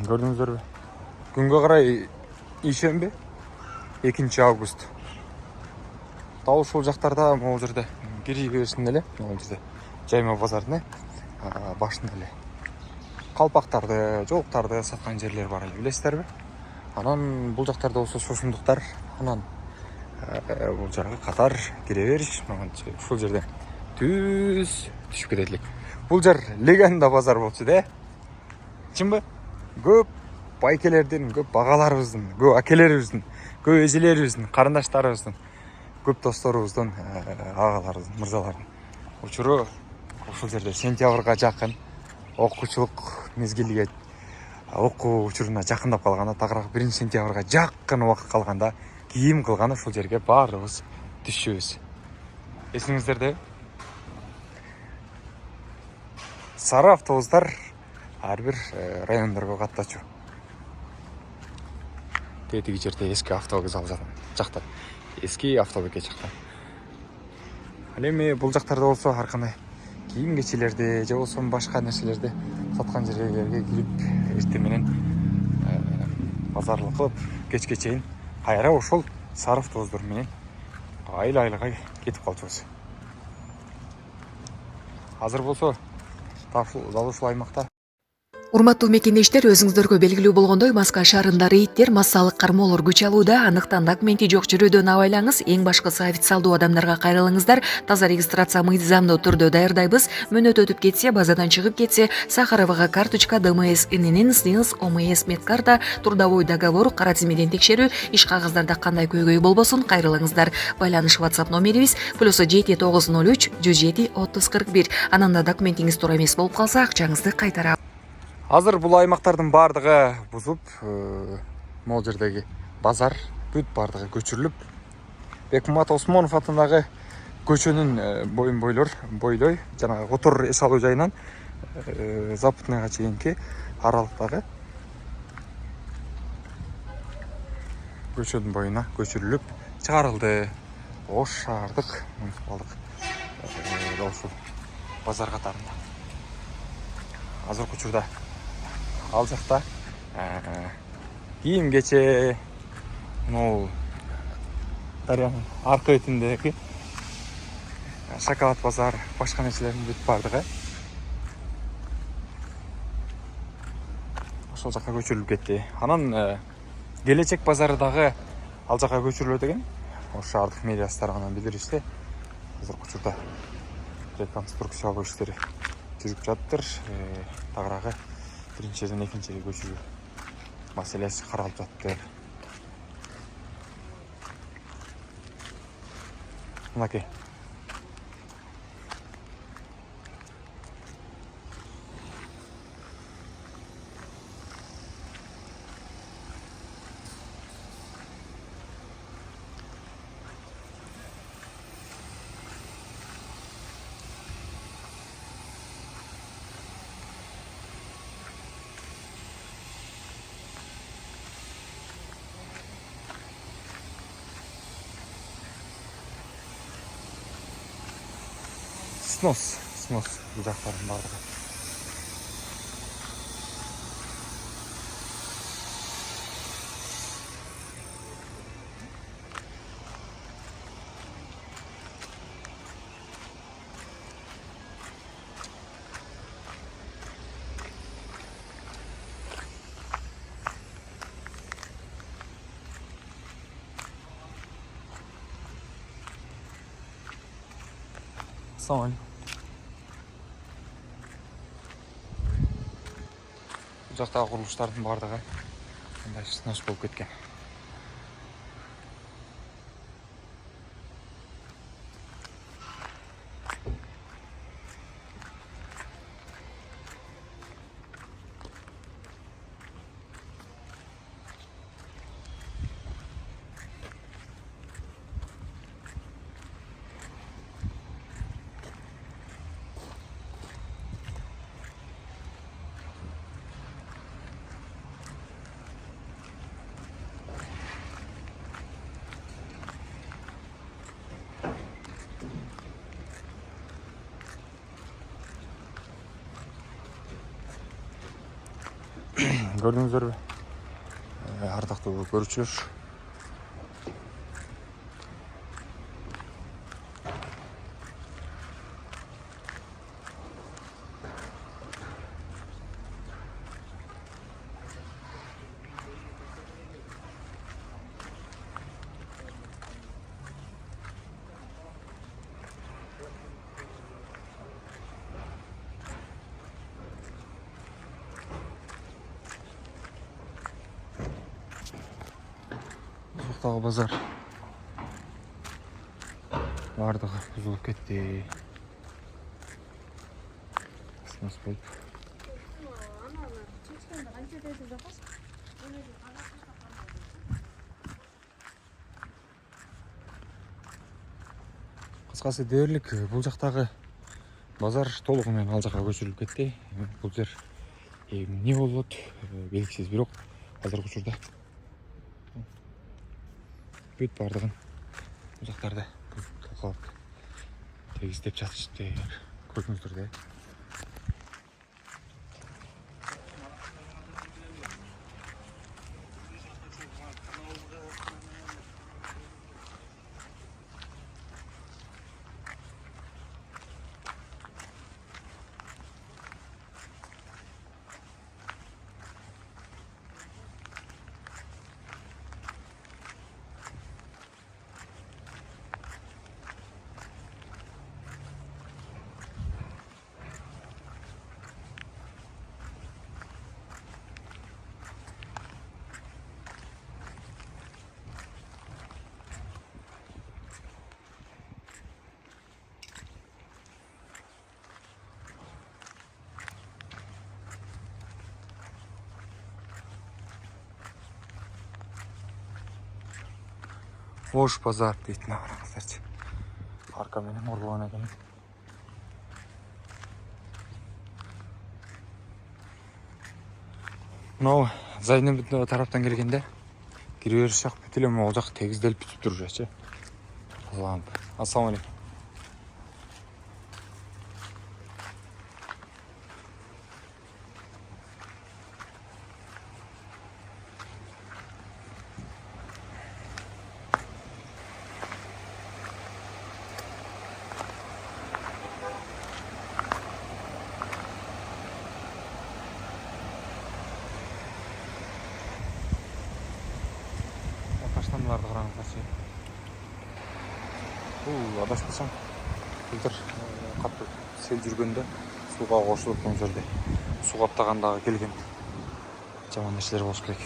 көрдіңіздер бе? Күнге қарай ишенбе 2 август. Тау ушул жактарда могул жерде кири берсин эле, могул жерде жайма базардын башында эле калпактарды, жоолуктарды саткан жерлер бар эле, билесиздерби? Анан бул жактарда болсо сусундуктар, анан бул жагы катар кире бериш, ушул жерде түшүп кетет элек. Бул жер легенда базар болчу да. Чынбы? Көп байкелердин, көп багаларыбыздын, көп акелерибиздин, көп эжелерибиздин, карындаштарыбыздын, көп досторубуздун, агаларыбыздын, мырзалардын учуру ушул жерде сентябрга жакын окуучулук мезгилиге окуу учуруна жакындап калганда, тагыраак 1 сентябрга жакын убакыт калганда кийим кылган ушул жерге баарыбыз түшүбүз. Эсиңиздерде? Сары автобустар ар бир райондорго каттачу. Тетиги жерде эски автовокзал жакта. Эски автобеке жакта. Ал эми бул жактарда болсо ар кандай кийим кечелерди же болсо башка нерселерди саткан жерлерге кирип эртең менен базарлык кылып кечке чейин кайра ошол сары автобустар менен айла-айлага кетип калчубуз. Азыр болсо дал ушул аймакта. Урматтуу мекендештер, өзүңүздөргө белгилүү болгондой, Маска шаарындагы иттер массалык кармоолор күч алууда. Аныктан документи жок жүрүүдөн абайлаңыз. Эң башкысы официалдуу адамдарга кайрылыңыздар. Таза регистрация мыйзамдуу түрдө даярдайбыз. Мөөнөт өтүп кетсе, базадан чыгып кетсе, Сахаровага карточка, ДМС, ИНН, СНИЛС, ОМС, медкарта, трудовой договор, кара тизмеден текшерүү, иш кагыздарда кандай көйгөй болбосун кайрылыңыздар. Байланыш WhatsApp номерибиз +7 903 107 30 41. Ананда документиңиз туура эмес болуп калса, акчаңызды кайтарабыз. Азыр бул аймактардын баардыгы бузуп, могул жердеги базар бүт баардыгы көчүрүлүп, Бекмамат Осмонов атындагы көчөнүн бойлой, жанагы Отур эс алуу жайынан Западныйга чейинки аралыктагы көчөнүн боюна көчүрүлүп чыгарылды. Ош шаардык муниципалдык ушул базар катарында. Азыркы учурда ал жакта кийим кече, дарыянын аркы бетиндеги шоколад базар, башка нерселердин бүт баардыгы ошол жака көчүрүлүп кетти. Анан келечек базары дагы ал жака көчүрүлөт экен. Ош шаардык мэриясы тарабынан билдиришти. Азыркы учурда реконструкциялоо иштери жүрүп жатыр. Тагыраагы биринчи жерден экинчи жерге көчүрүү маселеси каралып жатты. Мынакей. Снос бул жактардын баардыгы. Бул жактагы курулуштардын баардыгы мындай снос болуп кеткен. Көрдіңіздер бе? Ардақты көрушілер. Соқтағы базар бардығы бұзылып кетті. Сынаспайды. Қысқасы дерлік бұл жақтағы базар толығымен ал жаққа көшіріліп кетті. Бұл жер не болады белгісіз, бирок қазіргі учурда бүт бардығын бұл жақтарда қалып тегістеп жатышты. Көрдіңіздер де. Ош базар дейтін қараңыздаршы. Арқаменен ұрлаған екен. Мынау Зайнен тараптан келгенде кіреберіс жақ бүтілем, ол жақ тегізделіп бүтіп тұр жашы. Ассаламалейкум. Таштанларды қараңыздаршы. Бұл адаспасам былтыр қатты сел жүргенде суға қосылып бұл жерде су қаптағандағы келген жаман нәрселер болуш керек.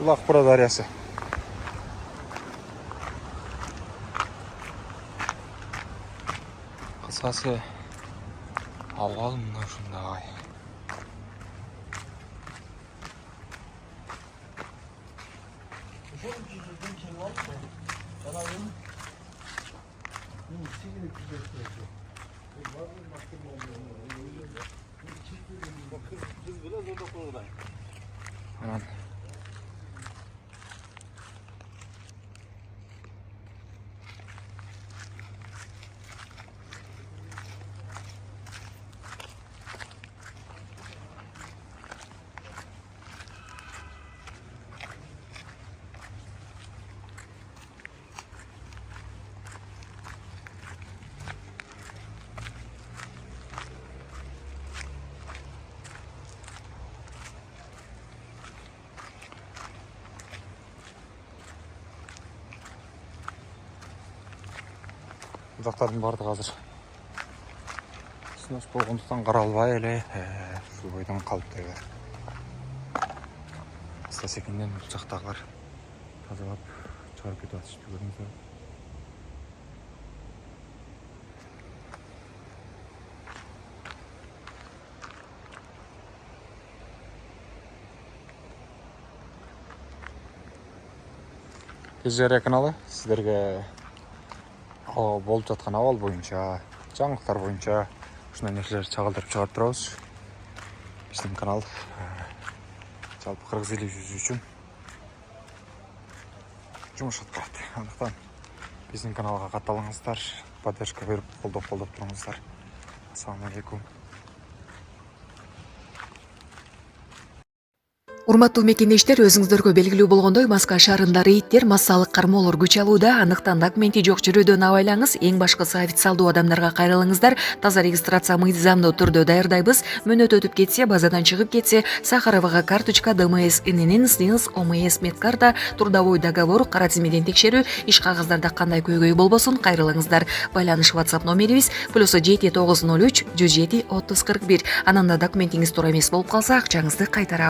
Бұл Ақбұра дариясы. Қысқасы ауғал мұнда шындағай. Анан Бұдақтардың барды қазір сыныс болғандықтан қаралбай әлі су бойдан қалыпты. Стасекінден бұл жақтағылар тазалап шығарып кетіп атышты, көрдіңіздер. Кездері каналы сіздерге болып жатқан ауал бойынша, жаңалықтар бойынша шынай нәрселер чағылдырып шығарып тұрамыз. Біздің канал жалпы 40-50 жүз үшін жұмыс атқарады. Андықтан біздің каналға қаталыңыздар, поддержка беріп, қолдап тұрыңыздар. Ассалаумағалейкум. Урматтуу мекендештер, өзүңүздөргө белгилүү болгондой, Маска шаарындагы иттер массалык кармоолор күч алууда. Андыктан документи жок жүрүүдөн абайлаңыз. Эң башкысы официалдуу адамдарга кайрылыңыздар. Таза регистрация мыйзамдуу түрдө даярдайбыз. Мөөнөт өтүп кетсе, базадан чыгып кетсе, Сахаровага карточка, ДМС, ИНН, СНИЛС, ОМС, медкарта, трудовой договор, кара тизмеден текшерүү, иш кагаздарда кандай көйгөй болбосун кайрылыңыздар. Байланыш WhatsApp номерибиз +7 903 107 30 41. Анан да документиңиз туура эмес болуп калса, акчаңызды кайтарабыз.